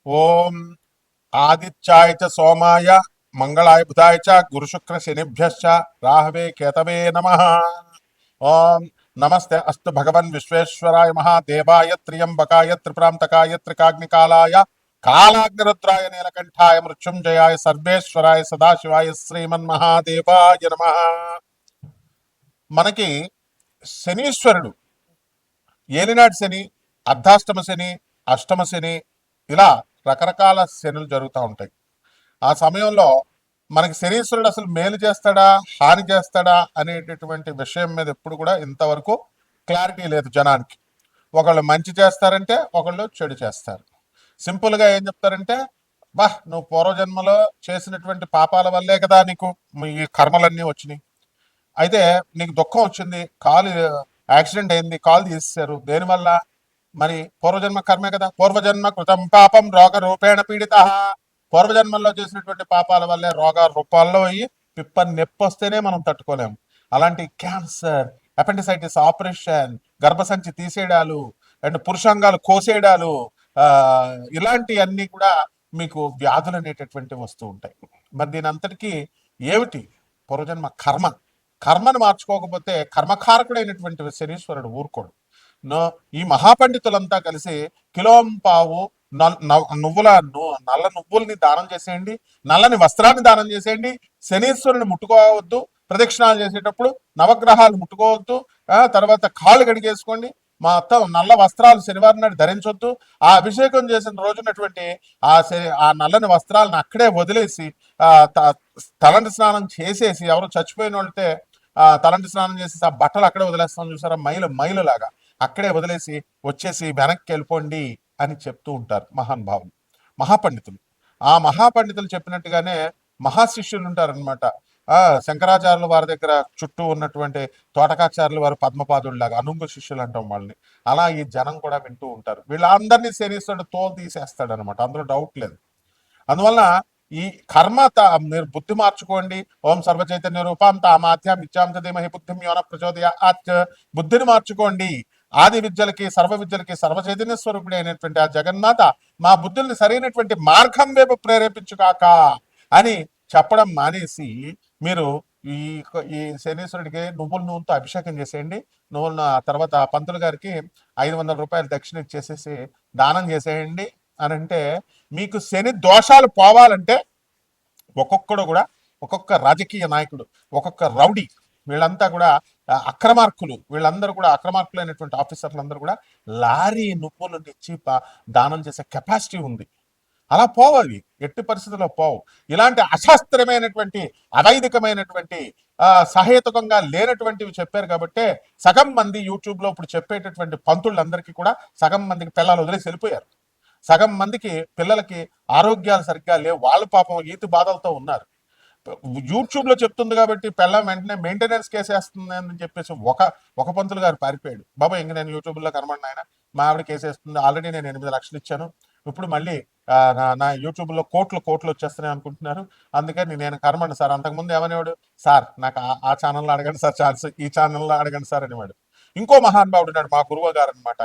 ఓం ఆదిత్యాయ చ సోమాయ మంగళాయ బుధాయ చ గురుశుక్ర శనిభ్యశ్చ రాహవే కేతవే నమః. ఓం నమస్తే అస్తు భగవన్ విశ్వేశ్వరాయ మహాదేవాయ త్ర్యంబకాయ త్రిపురాంతకాయ త్రికాగ్నికాలాయ కాలాగ్నిరుద్రాయ నీలకంఠాయ మృత్యుంజయాయ సర్వేశ్వరాయ సదాశివాయ శ్రీమన్మహాదేవాయ నమః. మనకి శనీశ్వరుడు ఏలినాటి శని, అర్ధాష్టమ శని, అష్టమ శని, ఇలా రకరకాల శనులు జరుగుతూ ఉంటాయి. ఆ సమయంలో మనకి శనీశ్వరుడు అసలు మేలు చేస్తాడా హాని చేస్తాడా అనేటటువంటి విషయం మీద ఎప్పుడు కూడా ఇంతవరకు క్లారిటీ లేదు జనానికి. ఒకళ్ళు మంచి చేస్తారంటే ఒకళ్ళు చెడు చేస్తారు. సింపుల్గా ఏం చెప్తారంటే, బా నువ్వు పూర్వజన్మలో చేసినటువంటి పాపాల వల్లే కదా నీకు ఈ కర్మలన్నీ వచ్చినాయి. అయితే నీకు దుఃఖం వచ్చింది, కాలు యాక్సిడెంట్ అయింది, కాలు తీసేశారు, దేనివల్ల? మరి పూర్వజన్మ కర్మే కదా. పూర్వజన్మ కృతం పాపం రోగ రూపేణ పీడిత. పూర్వజన్మల్లో చేసినటువంటి పాపాల వల్లే రోగ రూపాల్లో అయ్యి పిప్ప నొప్పి వస్తేనే మనం తట్టుకోలేము. అలాంటి క్యాన్సర్, అపెండిసైటిస్ ఆపరేషన్, గర్భసంచి తీసేయడాలు అండ్ పురుషాంగాలు కోసేయడాలు, ఇలాంటి అన్ని కూడా మీకు వ్యాధులు అనేటటువంటి వస్తూ ఉంటాయి. మరి దీని అంతటికీ ఏమిటి? పూర్వజన్మ కర్మ. కర్మను మార్చుకోకపోతే కర్మకారకుడైనటువంటి శనీశ్వరుడు ఊరుకోడు. ఈ మహాపండితులంతా కలిసి కిలోంపావు నువ్వుల నల్ల నువ్వుల్ని దానం చేసేయండి, నల్లని వస్త్రాన్ని దానం చేసేయండి, శనీశ్వరుని ముట్టుకోవద్దు, ప్రదక్షిణాలు చేసేటప్పుడు నవగ్రహాలు ముట్టుకోవద్దు, తర్వాత కాళ్ళు కడిగేసుకోండి, మొత్తం నల్ల వస్త్రాలు శనివారం నాడు ధరించొద్దు. ఆ అభిషేకం చేసిన రోజునటువంటి ఆ నల్లని వస్త్రాలను అక్కడే వదిలేసి తలంటి స్నానం చేసేసి, ఎవరు చచ్చిపోయిన వాళ్ళతే తలంటి స్నానం చేసేసి ఆ బట్టలు అక్కడే వదిలేస్తాం చూసారా, మైలు లాగా అక్కడే వదిలేసి వచ్చేసి వెనక్కి వెళ్ళిపోండి అని చెప్తూ ఉంటారు మహానుభావులు, మహాపండితులు. ఆ మహాపండితులు చెప్పినట్టుగానే మహాశిష్యులు ఉంటారనమాట. శంకరాచార్యుల వారి దగ్గర చుట్టూ ఉన్నటువంటి తోటకాచార్యులు వారు పద్మపాదుల్లాగా అనుంగు శిష్యులు అంటాం వాళ్ళని. అలా ఈ జనం కూడా వింటూ ఉంటారు. వీళ్ళందరినీ శనిస్తాడు, తోలు తీసేస్తాడు అనమాట, అందులో డౌట్ లేదు. అందువల్ల ఈ కర్మ మీరు బుద్ధి మార్చుకోండి. ఓం సర్వచైతన్య రూపాం తామాత్యాం ఇచ్చాం ధీమహి బుద్ధిం యోన ప్రచోదయాత్. బుద్ధిని మార్చుకోండి. ఆది విద్యలకి సర్వ విద్యలకి సర్వచైతన్య స్వరూపుడి అయినటువంటి ఆ జగన్మాత మా బుద్ధుల్ని సరైనటువంటి మార్గం వైపు ప్రేరేపించుకాక అని చెప్పడం మానేసి మీరు ఈ ఈ శనీశ్వరుడికి నువ్వుల నూనెతో అభిషేకం చేసేయండి. నువ్వుల తర్వాత పంతులు గారికి 500 రూపాయలు దక్షిణ ఇచ్చేసేసి దానం చేసేయండి అని అంటే, మీకు శని దోషాలు పోవాలంటే ఒక్కొక్కడు కూడా, ఒక్కొక్క రాజకీయ నాయకుడు, ఒక్కొక్క రౌడీ, వీళ్ళంతా కూడా అక్రమార్కులు, వీళ్ళందరూ కూడా అక్రమార్కులైనటువంటి ఆఫీసర్లందరూ కూడా లారీ నువ్వులు ఇచ్చి దానం చేసే కెపాసిటీ ఉంది. అలా పోవాలి, ఎట్టి పరిస్థితుల్లో పోవు. ఇలాంటి అశాస్త్రమైనటువంటి అవైదికమైనటువంటి సహేతుకంగా లేనటువంటివి చెప్పారు కాబట్టి సగం మంది యూట్యూబ్లో ఇప్పుడు చెప్పేటటువంటి పంతుళ్ళందరికీ కూడా సగం మందికి పిల్లలు వదిలేసి వెళ్ళిపోయారు. సగం మందికి పిల్లలకి ఆరోగ్యాలు సరిగ్గా లేవు, వాళ్ళు పాపం ఈతి బాధలతో ఉన్నారు. యూట్యూబ్ లో చెప్తుంది కాబట్టి పిల్లం వెంటనే మెయింటెనెన్స్ కేసేస్తుంది అని చెప్పేసి ఒక పంతులు గారు పారిపోయాడు. బాబా ఇంక నేను యూట్యూబ్ లో కనబడిన ఆయన, మా ఆవిడ కేసేస్తుంది, ఆల్రెడీ నేను 8 లక్షలు ఇచ్చాను, ఇప్పుడు మళ్ళీ నా యూట్యూబ్ లో కోట్లు వచ్చేస్తున్నాయి అనుకుంటున్నారు, అందుకని నేను కనబడి సార్. అంతకుముందు ఏమనేవాడు, సార్ నాకు ఆ ఛానల్లో అడగండి సార్, ఛాన్స్ ఈ ఛానల్లో అడగండి సార్ అనేవాడు. ఇంకో మహానుభావుడు ఉన్నాడు, మా గురువు గారు అనమాట.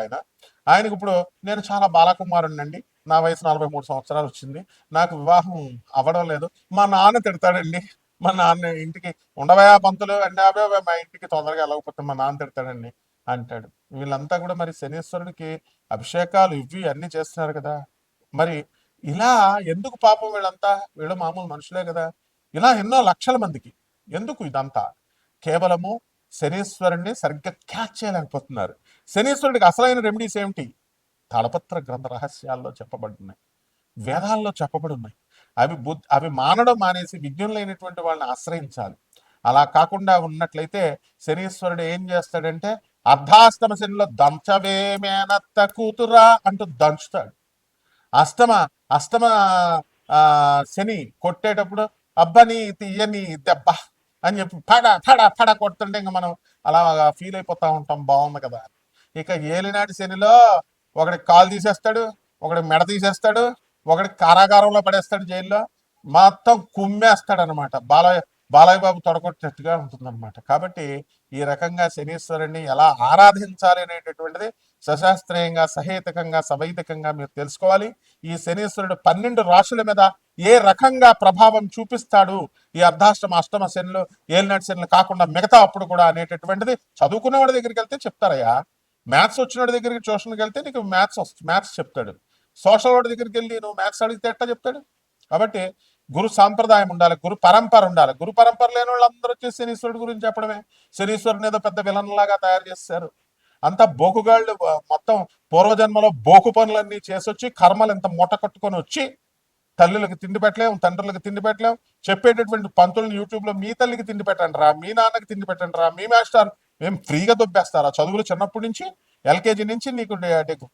ఆయనకు ఇప్పుడు నేను చాలా బాలకుమారుడినండి, నా వయసు 43 సంవత్సరాలు వచ్చింది, నాకు వివాహం అవ్వడం లేదు, మా నాన్న తిడతాడండి, మా నాన్న ఇంటికి ఉండవయా పంతులు అంటే అవే మా ఇంటికి తొందరగా వెళ్ళకపోతే మా నాన్న తిడతాడండి అంటాడు. వీళ్ళంతా కూడా మరి శనీశ్వరుడికి అభిషేకాలు ఇవి అన్ని చేస్తున్నారు కదా. మరి ఇలా ఎందుకు పాపం? వీళ్ళు మామూలు మనుషులే కదా. ఇలా ఎన్నో లక్షల మందికి ఎందుకు ఇదంతా? కేవలము శనీశ్వరుణ్ణి సరిగ్గా క్యాచ్ చేయలేకపోతున్నారు. శనీశ్వరుడికి అసలైన రెమెడీస్ ఏమిటి? తాళపత్ర గ్రంథ రహస్యాల్లో చెప్పబడున్నాయి, వేదాల్లో చెప్పబడున్నాయి. అవి మానడం మానేసి విజ్ఞులైనటువంటి వాళ్ళని ఆశ్రయించాలి. అలా కాకుండా ఉన్నట్లయితే శనీశ్వరుడు ఏం చేస్తాడంటే, అర్ధాష్టమ శనిలో దంచవేమేనత్త కూతురా అంటూ దంచుతాడు. అష్టమ శని కొట్టేటప్పుడు అబ్బని తీయని దెబ్బ అని చెప్పి ఫడ కొడుతుంటే ఇంకా మనం అలా ఫీల్ అయిపోతా ఉంటాం, బాగుంది కదా. ఇక ఏలినాటి శనిలో ఒకడికి కాలు తీసేస్తాడు, ఒకడికి మెడ తీసేస్తాడు, ఒకడికి కారాగారంలో పడేస్తాడు, జైల్లో మొత్తం కుమ్మేస్తాడు అనమాట. బాలయ్య బాబు తొడగొట్టినట్టుగా ఉంటుందన్నమాట. కాబట్టి ఈ రకంగా శనీశ్వరుణ్ణి ఎలా ఆరాధించాలి అనేటటువంటిది సశాస్త్రీయంగా, సహేతుకంగా, సవైదికంగా మీరు తెలుసుకోవాలి. ఈ శనీశ్వరుడు 12 రాశుల మీద ఏ రకంగా ప్రభావం చూపిస్తాడు ఈ అర్ధాష్టమ అష్టమ శనులు, ఏలినాటి శనులు కాకుండా మిగతా అప్పుడు కూడా అనేటటువంటిది చదువుకున్న వాడి దగ్గరికి వెళ్తే చెప్తారయ్యా. మ్యాథ్స్ వచ్చిన వాడి దగ్గరికి ట్యూషన్కి వెళ్తే నీకు మ్యాథ్స్ చెప్తాడు. సోషల్ వాడి దగ్గరికి వెళ్ళి నువ్వు మ్యాథ్స్ అడిగితే ఎట్లా చెప్తాడు? కాబట్టి గురు సాంప్రదాయం ఉండాలి, గురు పరంపర ఉండాలి. గురు పరంపర లేని వాళ్ళందరూ వచ్చి శనీశ్వరుడు గురించి చెప్పడమే. శనీశ్వరుని ఏదో పెద్ద విలన్ లాగా తయారు చేస్తారు. అంతా బోకుగాళ్ళు మొత్తం పూర్వజన్మలో బోకు పనులన్నీ చేసొచ్చి కర్మలు ఇంత మూట కట్టుకొని వచ్చి తల్లులకు తిండి పెట్టలేం, తండ్రులకు తిండి పెట్టలేం. చెప్పేటటువంటి పంతులను యూట్యూబ్ లో మీ తల్లికి తిండి పెట్టండి రా, మీ నాన్నకి తిండి పెట్టండి రా, మీ మాస్టర్ మేము ఫ్రీగా దొబ్బేస్తారా చదువులు చిన్నప్పటి నుంచి? ఎల్కేజీ నుంచి నీకు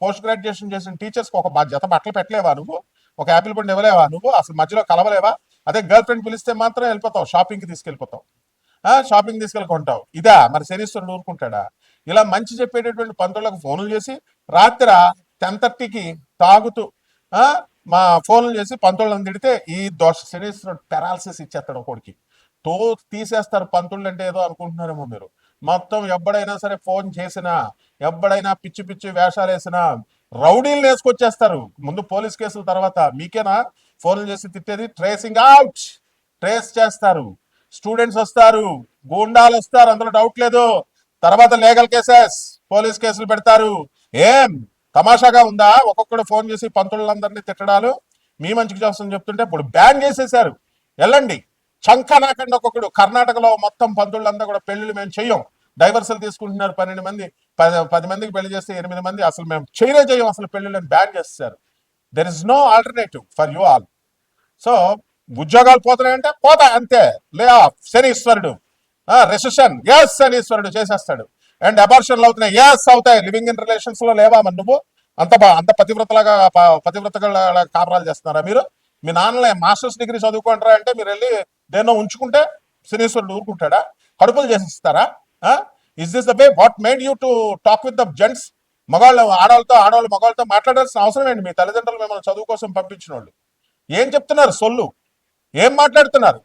పోస్ట్ గ్రాడ్యుయేషన్ చేసిన టీచర్స్కి ఒక జత బట్టలు పెట్టలేవా నువ్వు? ఒక యాపిల్ పండు ఇవ్వలేవా నువ్వు? అసలు మధ్యలో కలవలేవా? అదే గర్ల్ ఫ్రెండ్ పిలిస్తే మాత్రం వెళ్ళిపోతావు, షాపింగ్కి తీసుకెళ్ళిపోతావు, షాపింగ్ తీసుకెళ్ళుకుంటావు. ఇదా మరి శనీశ్వరుడు ఊరుకుంటాడా? ఇలా మంచి చెప్పేటటువంటి పంతులకు ఫోన్లు చేసి రాత్రి 10:30కి తాగుతూ మా ఫోన్లు చేసి పంతులను తిడితే ఈ దోష శనీశ్వరుడు పెరాలసిస్ ఇచ్చేస్తాడు ఒకడికి. తీసేస్తారు. పంతుళ్ళు అంటే ఏదో అనుకుంటున్నారేమో మీరు. మొత్తం ఎప్పుడైనా సరే ఫోన్ చేసినా, ఎప్పుడైనా పిచ్చి పిచ్చి వేషాలు వేసినా రౌడీలు వేసుకొచ్చేస్తారు. ముందు పోలీస్ కేసుల తర్వాత మీకేనా ఫోన్లు చేసి తిట్టేది? ట్రేసింగ్ అవుట్, ట్రేస్ చేస్తారు. స్టూడెంట్స్ వస్తారు, గూండాలు వస్తారు, అందులో డౌట్ లేదు. తర్వాత లీగల్ కేసెస్, పోలీస్ కేసులు పెడతారు. ఏం తమాషాగా ఉందా? ఒక్కొక్కడు ఫోన్ చేసి పంతులందరినీ తిట్టడాలు. మీ మంచికి చేస్తామని చెప్తుంటే ఇప్పుడు బ్యాన్ చేసేసారు. వెళ్ళండి చంకనాకండి. ఒక్కొక్కడు కర్ణాటకలో మొత్తం పంతులంతా కూడా పెళ్లిళ్ళు మేము చెయ్యం, డైవర్సల్ తీసుకుంటున్నారు. 12 మంది 10 మందికి పెళ్లి చేస్తే 8 మంది అసలు మేము చెయ్యం అసలు పెళ్లిళ్ళని బ్యాన్ చేస్తారు. There is no alternative for you all. So ఉద్యోగాలు పోతున్నాయంటే పోతా అంతే. లే ఆఫ్ శనీశ్వరుడు. రెసెషన్, ఎస్ శనీశ్వరుడు చేసేస్తాడు. అండ్ అబార్షన్లు అవుతున్నాయి, ఎస్ అవుతాయి. లివింగ్ ఇన్ రిలేషన్స్ లో లేవా మరి నువ్వు? అంత పతివ్రతగా కాపురాలు చేస్తున్నారా మీరు? మీ నాన్నలే మాస్టర్స్ డిగ్రీ చదువుకుంటారా అంటే మీరు వెళ్ళి దేన్నో ఉంచుకుంటే శనీశ్వరుడు ఊరుకుంటాడా? కడుపులు చేసిస్తారా? Is this the way what made you to talk with the gents? మగవాళ్ళు ఆడవాళ్ళు మగవాళ్ళతో మాట్లాడాల్సిన అవసరం ఏంటి? మీ తల్లిదండ్రులు మిమ్మల్ని చదువు కోసం పంపించిన వాళ్ళు ఏం చెప్తున్నారు? సొల్లు ఏం మాట్లాడుతున్నారు?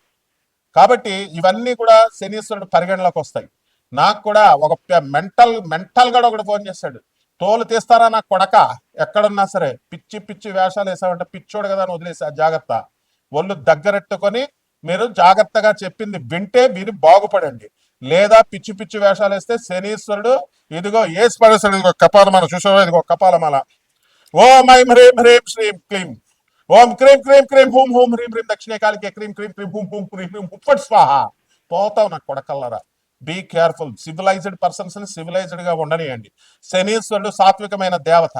కాబట్టి ఇవన్నీ కూడా శనీశ్వరుడు పరిగణలోకి వస్తాయి. నాకు కూడా ఒక మెంటల్ గా ఒకటి ఫోన్ చేశాడు. తోలు తీస్తారా నాకు కొడక, ఎక్కడున్నా సరే పిచ్చి పిచ్చి వేషాలు వేసామంటే పిచ్చోడు కదా అని వదిలేసా. జాగ్రత్త, ఒళ్ళు దగ్గరెట్టుకొని మీరు జాగ్రత్తగా చెప్పింది వింటే మీరు బాగుపడండి. లేదా పిచ్చి పిచ్చి వేషాలు వేస్తే శనీశ్వరుడు ఇదిగో ఏసి పడేస్తాడు. ఇదిగో కపాలమాల చూసావా? ఇదిగో కపాలమాల. ఓం ఐం హ్రీం హ్రీం శ్రీం క్లీం ఓం క్రీం క్రీం క్రీం హూం హూం హ్రీం హ్రీం దక్షిణ కాలికే క్రీం క్రీం క్రీం హూం హూం హ్రీం హ్రీం హుప్పట్ స్వాహ. పోతావు నాకు కొడకల్లరా. Be careful. సివిలైజ్డ్ పర్సన్స్ ని సివిలైజ్డ్ గా ఉండనియండి. శనీశ్వరుడు సాత్వికమైన దేవత,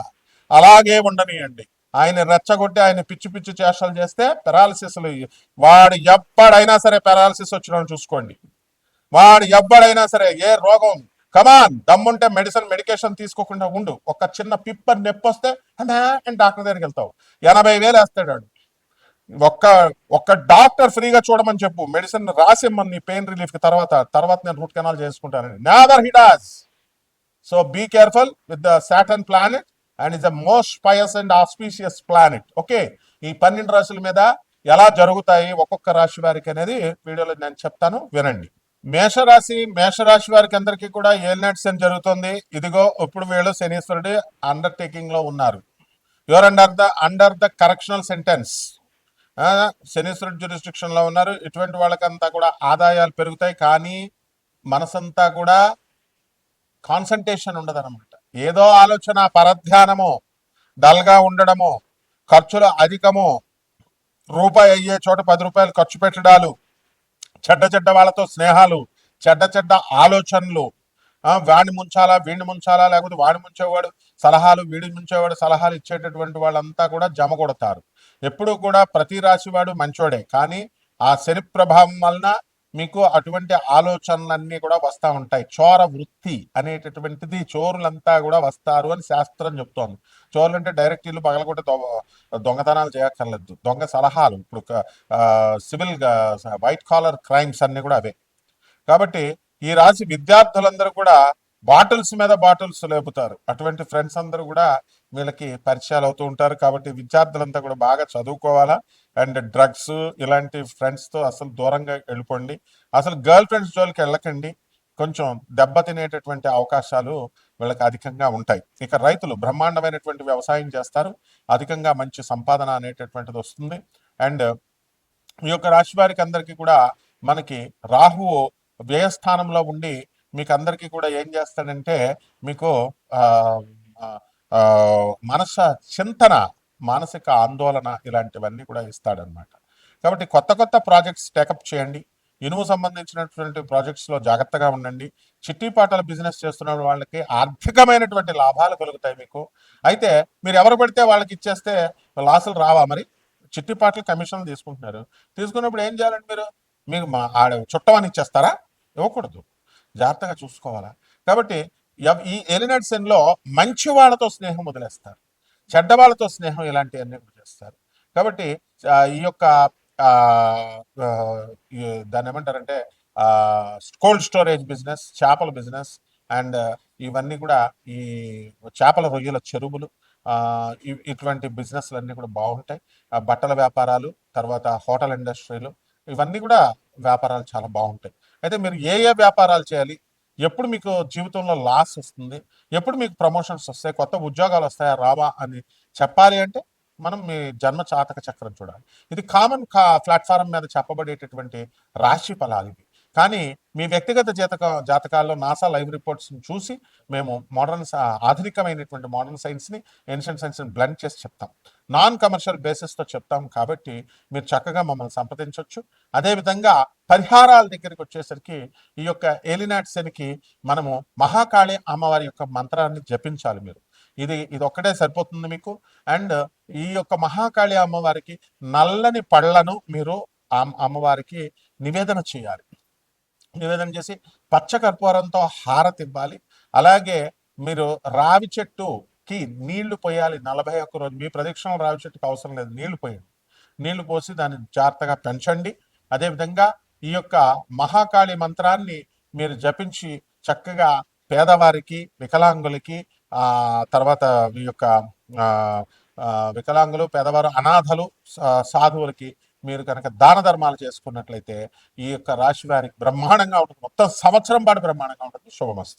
అలాగే ఉండనియండి. ఆయన రెచ్చగొట్టి ఆయన పిచ్చి పిచ్చి చేష్టలు చేస్తే పెరాలసిస్లు, వాడు ఎప్పుడైనా సరే పెరాలసిస్ వచ్చిన చూసుకోండి. వాడు ఎవ్వడైనా సరే ఏ రోగం, కమాన్ దమ్ముంటే మెడికేషన్ తీసుకోకుండా ఉండు. ఒక చిన్న పిప్పర్ నొప్పి వస్తే అని డాక్టర్ దగ్గరికి వెళ్తావు, 80,000 వేస్తాడు వాడు. ఒక్క డాక్టర్ ఫ్రీగా చూడమని చెప్పు, మెడిసిన్ రాసిమ్మని నీ పెయిన్ రిలీఫ్ కి. తర్వాత నేను రూట్ కెనాల్ చేసుకుంటానని. Never he does. So be careful with the Saturn planet and is the most pious and auspicious planet. Okay, ఈ 12 రాశుల మీద ఎలా జరుగుతాయి ఒక్కొక్క రాశి వారికి అనేది వీడియోలో నేను చెప్తాను, వినండి. మేషరాశి వారికి అందరికీ కూడా ఏలినాటి శని జరుగుతుంది. ఇదిగో ఇప్పుడు వీళ్ళు శనీశ్వరుడి అండర్టేకింగ్ లో ఉన్నారు. Your under the correctional sentence. శనీశ్వరుడి జ్యూరిస్డిక్షన్ లో ఉన్నారు. ఇటువంటి వాళ్ళకంతా కూడా ఆదాయాలు పెరుగుతాయి, కానీ మనసంతా కూడా కాన్సన్ట్రేషన్ ఉండదు అనమాట. ఏదో ఆలోచన, పరధ్యానము, డల్గా ఉండడము, ఖర్చులు అధికము, రూపాయి అయ్యే చోట 10 రూపాయలు ఖర్చు పెట్టడాలు, చెడ్డ వాళ్ళతో స్నేహాలు, చెడ్డ ఆలోచనలు, వాడిని ముంచాలా వీడిని ముంచాలా, లేకపోతే వాడిని ముంచేవాడు సలహాలు, వీడిని ముంచేవాడు సలహాలు ఇచ్చేటటువంటి వాళ్ళంతా కూడా జమ కొడతారు. ఎప్పుడు కూడా ప్రతి రాశి వాడు మంచోడే, కానీ ఆ శని ప్రభావం వలన మీకు అటువంటి ఆలోచనలన్నీ కూడా వస్తూ ఉంటాయి. చోర వృత్తి అనేటటువంటిది, చోరులంతా కూడా వస్తారు అని శాస్త్రం చెప్తోంది. చోరులు అంటే డైరెక్ట్ ఇల్లు పగలగొట్టి దొంగతనాలు చేయక్కర్లేదు, దొంగ సలహాలు. ఇప్పుడు సివిల్ వైట్ కాలర్ క్రైమ్స్ అన్ని కూడా అవే. కాబట్టి ఈ రాశి విద్యార్థులందరూ కూడా బాటిల్స్ మీద బాటిల్స్ లేపుతారు. అటువంటి ఫ్రెండ్స్ అందరూ కూడా వీళ్ళకి పరిచయాలు అవుతూ ఉంటారు. కాబట్టి విద్యార్థులంతా కూడా బాగా చదువుకోవాలా. అండ్ డ్రగ్స్ ఇలాంటి ఫ్రెండ్స్తో అసలు దూరంగా వెళ్ళిపోండి. అసలు గర్ల్ ఫ్రెండ్స్ జోలికి వెళ్ళకండి. కొంచెం దెబ్బ తినేటటువంటి అవకాశాలు వీళ్ళకి అధికంగా ఉంటాయి. ఇక రైతులు బ్రహ్మాండమైనటువంటి వ్యవసాయం చేస్తారు, అధికంగా మంచి సంపాదన అనేటటువంటిది వస్తుంది. అండ్ ఈ యొక్క రాశి వారికి అందరికీ కూడా మనకి రాహువు వ్యయస్థానంలో ఉండి మీకు అందరికీ కూడా ఏం చేస్తాడంటే మీకు ఆ ఆ, ఆ, మనస చింతన, మానసిక ఆందోళన ఇలాంటివన్నీ కూడా ఇస్తాడనమాట. కాబట్టి కొత్త కొత్త ప్రాజెక్ట్స్ టేకప్ చేయండి. ఇనుము సంబంధించినటువంటి ప్రాజెక్ట్స్లో జాగ్రత్తగా ఉండండి. చిట్టీపాటల బిజినెస్ చేస్తున్న వాళ్ళకి ఆర్థికమైనటువంటి లాభాలు కలుగుతాయి మీకు. అయితే మీరు ఎవరు పడితే వాళ్ళకి ఇచ్చేస్తే లాసులు రావా? మరి చిట్టిపాటలు కమిషన్లు తీసుకుంటున్నారు. తీసుకున్నప్పుడు ఏం చేయాలండి మీరు? మీకు మా ఆడ చుట్టమని ఇచ్చేస్తారా? ఇవ్వకూడదు, జాగ్రత్తగా చూసుకోవాలా. కాబట్టి ఈ ఎలినట్ సెన్లో మంచి వాళ్ళతో స్నేహం వదిలేస్తారు, చెడ్డ వాళ్ళతో స్నేహం ఇలాంటివన్నీ కూడా చేస్తారు. కాబట్టి ఈ యొక్క ఆ, ఆ, దాన్ని ఏమంటారంటే కోల్డ్ స్టోరేజ్ బిజినెస్, చేపల బిజినెస్ అండ్ ఇవన్నీ కూడా ఈ చేపల రొయ్యల చెరువులు, ఇటువంటి బిజినెస్లు అన్నీ కూడా బాగుంటాయి. బట్టల వ్యాపారాలు, తర్వాత హోటల్ ఇండస్ట్రీలు, ఇవన్నీ కూడా వ్యాపారాలు చాలా బాగుంటాయి. అయితే మీరు ఏ ఏ వ్యాపారాలు చేయాలి, ఎప్పుడు మీకు జీవితంలో లాస్ వస్తుంది, ఎప్పుడు మీకు ప్రమోషన్స్ వస్తాయి, కొత్త ఉద్యోగాలు వస్తాయా రావా అని చెప్పాలి అంటే మనం మీ జన్మ జాతక చక్రం చూడాలి. ఇది కామన్ ప్లాట్ఫారం మీద చెప్పబడేటటువంటి రాశి ఫలాలు ఇవి. కానీ మీ వ్యక్తిగత జాతకాల్లో నాసా లైవ్ రిపోర్ట్స్ని చూసి మేము ఆధునికమైనటువంటి మోడర్న్ సైన్స్ని, ఏన్షియంట్ సైన్స్ని బ్లెండ్ చేసి చెప్తాం. నాన్ కమర్షియల్ బేసిస్తో చెప్తాం. కాబట్టి మీరు చక్కగా మమ్మల్ని సంప్రదించవచ్చు. అదేవిధంగా పరిహారాల దగ్గరికి వచ్చేసరికి ఈ యొక్క ఏలినాట్ శనికి మనము మహాకాళి అమ్మవారి యొక్క మంత్రాన్ని జపించాలి మీరు. ఇది ఒక్కటే సరిపోతుంది మీకు. అండ్ ఈ యొక్క మహాకాళి అమ్మవారికి నల్లని పళ్ళను మీరు అమ్మవారికి నివేదన చేయాలి. నివేదన చేసి పచ్చకర్పూరంతో హారతి ఇవ్వాలి. అలాగే మీరు రావి చెట్టుకి నీళ్లు పోయాలి 41 రోజు. మీ ప్రదక్షిణం రావి చెట్టుకి అవసరం లేదు, నీళ్లు పోయండి. నీళ్లు పోసి దాన్ని జాగ్రత్తగా పెంచండి. అదేవిధంగా ఈ యొక్క మహాకాళి మంత్రాన్ని మీరు జపించి చక్కగా పేదవారికి, వికలాంగులకి, తర్వాత ఈ యొక్క వికలాంగులు, పేదవారు, అనాథలు, సాధువులకి మీరు కనుక దాన ధర్మాలు చేసుకున్నట్లయితే ఈ యొక్క రాశి వారికి బ్రహ్మాండంగా ఉంటుంది. మొత్తం సంవత్సరం పాటు బ్రహ్మాండంగా ఉంటుంది. శుభమస్తు.